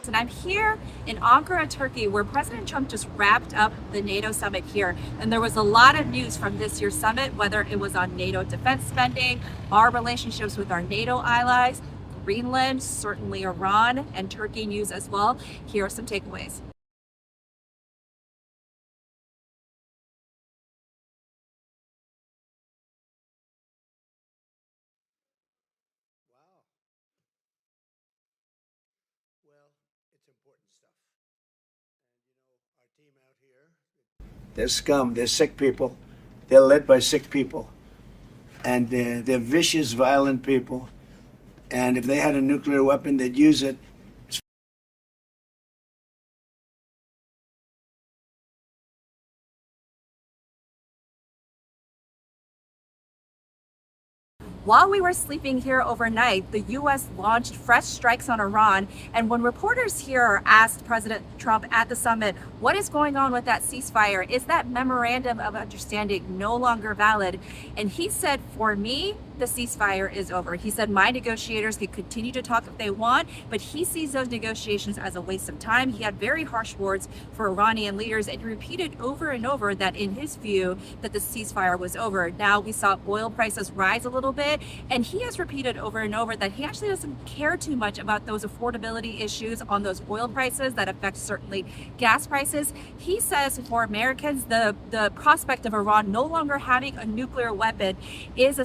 And I'm here in Ankara, Turkey, where President Trump just wrapped up the NATO summit here. And there was a lot of news from this year's summit, whether it was on NATO defense spending, our relationships with our NATO allies, Greenland, certainly Iran, and Turkey news as well. Here are some takeaways. Well, it's important stuff. And our team out here, they're scum, they're sick people. They're led by sick people. And they're vicious, violent people. And if they had a nuclear weapon, they'd use it. While we were sleeping here overnight, the U.S. launched fresh strikes on Iran. And when reporters here asked President Trump at the summit, what is going on with that ceasefire? Is that memorandum of understanding no longer valid? And he said, for me, the ceasefire is over. He said, my negotiators can continue to talk if they want, but he sees those negotiations as a waste of time. He had very harsh words for Iranian leaders, and he repeated over and over that in his view, that the ceasefire was over. Now we saw oil prices rise a little bit, and he has repeated over and over that he actually doesn't care too much about those affordability issues on those oil prices that affect certainly gas prices. He says for Americans, the prospect of Iran no longer having a nuclear weapon is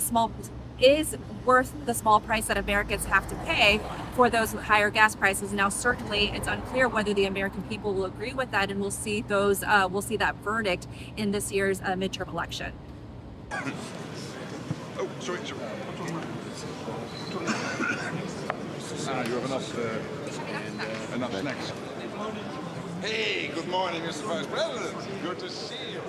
worth the small price that Americans have to pay for those higher gas prices. Now, certainly, it's unclear whether the American people will agree with that, and we'll see that verdict in this year's midterm election. Oh, sorry. You have enough snacks. Hey, good morning, Mr. Vice President. Good to see you.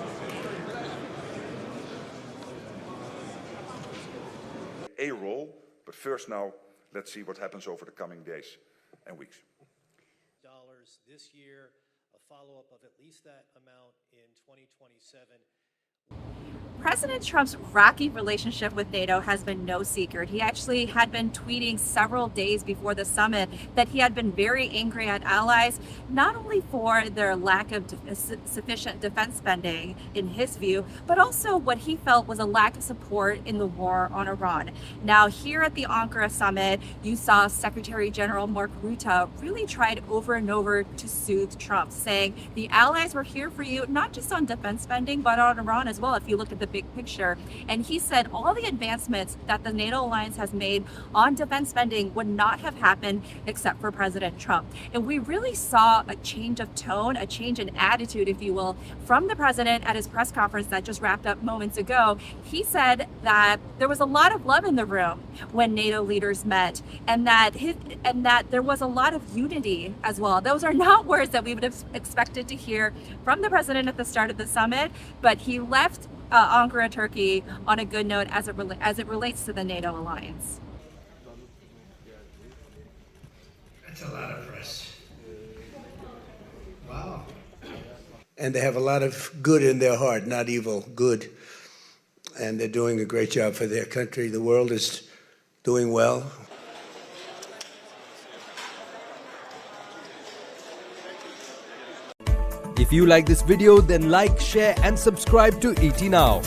A role, but first now, let's see what happens over the coming days and weeks. This year, a follow-up of at least that amount in 2027. President Trump's rocky relationship with NATO has been no secret. He actually had been tweeting several days before the summit that he had been very angry at allies, not only for their lack of sufficient defense spending, in his view, but also what he felt was a lack of support in the war on Iran. Now, here at the Ankara summit, you saw Secretary General Mark Rutte really tried over and over to soothe Trump, saying the allies were here for you, not just on defense spending, but on Iran as well, if you look at the big picture. And he said all the advancements that the NATO alliance has made on defense spending would not have happened except for President Trump. And we really saw a change of tone, a change in attitude, if you will, from the president at his press conference that just wrapped up moments ago. He said that there was a lot of love in the room when NATO leaders met, and that there was a lot of unity as well. Those are not words that we would have expected to hear from the president at the start of the summit, but he left Ankara, Turkey on a good note as it relates to the NATO alliance. That's a lot of press. Wow. And they have a lot of good in their heart, not evil, good. And they're doing a great job for their country. The world is doing well. If you like this video, then like, share and subscribe to ET Now.